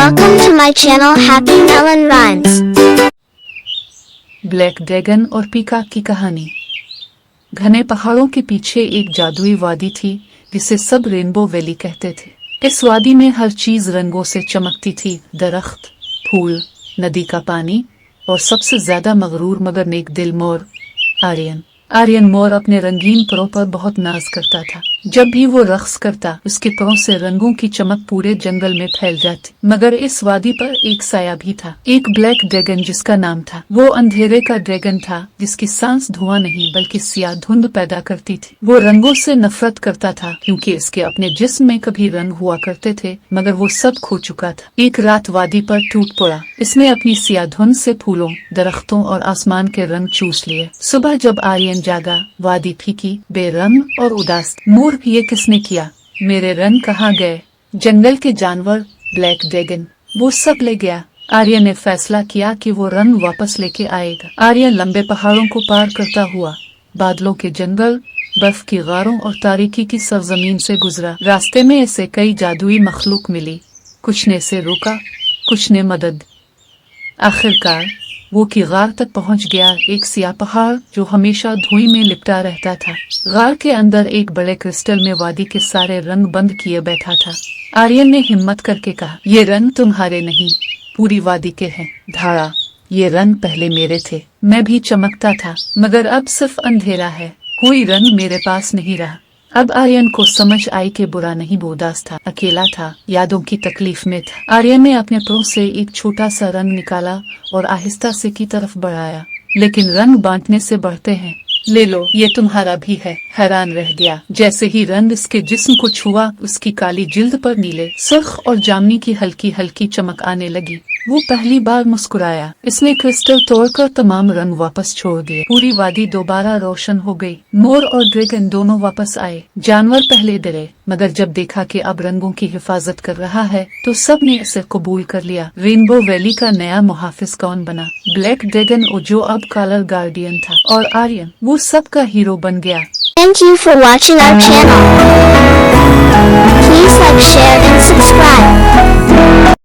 Welcome to my channel Happy Melon Rhymes. Black dragon और peacock की कहानी। घने पहाड़ों के पीछे एक जादुई वादी थी जिसे सब रेनबो वैली कहते थे। इस वादी में हर चीज रंगों से चमकती थी, दरख्त, फूल, नदी का पानी और सबसे ज्यादा मगरूर मगर नेक दिल मोर आर्यन मोर अपने रंगीन परों पर बहुत नाज करता था। जब भी वो रक्स करता उसके परों से रंगों की चमक पूरे जंगल में फैल जाती। मगर इस वादी पर एक साया भी था, एक ब्लैक ड्रैगन जिसका नाम था। वो अंधेरे का ड्रैगन था जिसकी सांस धुआं नहीं बल्कि सियाह धुंध पैदा करती थी। वो रंगों से नफरत करता था क्योंकि इसके अपने जिस्म में कभी रंग हुआ करते थे मगर वो सब खो चुका था। एक रात वादी पर टूट पड़ा। इसने अपनी सियाह धुंध से फूलों, दरख्तों और आसमान के रंग चूस लिए। सुबह जब आर्यन जागा, वादी फीकी, बेरंग और उदास। मूर्ख, ये किसने किया? मेरे रंग कहाँ गए? जंगल के जानवर, ब्लैक ड्रैगन, वो सब ले गया। आर्यन ने फैसला किया कि वो रंग वापस लेके आएगा। आर्यन लंबे पहाड़ों को पार करता हुआ बादलों के जंगल, बर्फ की गारों और तारीकी की सरजमीन से गुजरा। रास्ते में इसे कई जादुई मखलूक मिली। कुछ ने इसे रोका, कुछ ने मदद। आखिरकार वो की गार तक पहुंच गया, एक सियाह पहाड़ जो हमेशा धुएं में लिपटा रहता था। गार के अंदर एक बड़े क्रिस्टल में वादी के सारे रंग बंद किए बैठा था। आर्यन ने हिम्मत करके कहा, ये रंग तुम्हारे नहीं, पूरी वादी के हैं। धारा, ये रंग पहले मेरे थे, मैं भी चमकता था मगर अब सिर्फ अंधेरा है, कोई रंग मेरे पास नहीं रहा। अब आर्यन को समझ आई कि बुरा नहीं, वो उदास था, अकेला था, यादों की तकलीफ में था। आर्यन ने अपने परों से एक छोटा सा रंग निकाला और आहिस्ता से की तरफ बढ़ाया। लेकिन रंग बांटने से बढ़ते हैं। ले लो, ये तुम्हारा भी है। हैरान रह गया। जैसे ही रंग इसके जिस्म को छुआ, उसकी काली जिल्द पर नीले, सुर्ख और जामनी की हल्की हल्की चमक आने लगी। वो पहली बार मुस्कुराया। इसने क्रिस्टल तोड़कर तमाम रंग वापस छोड़ दिए। पूरी वादी दोबारा रोशन हो गई। मोर और ड्रैगन दोनों वापस आए। जानवर पहले डरे मगर जब देखा कि अब रंगों की हिफाजत कर रहा है तो सब ने इसे कबूल कर लिया। रेनबो वैली का नया मुहाफिज कौन बना? ब्लैक ड्रैगन, जो अब कलर गार्डियन था, और आर्यन, वो सबका हीरो बन गया। Thank you for watching our channel. Please like, share and subscribe.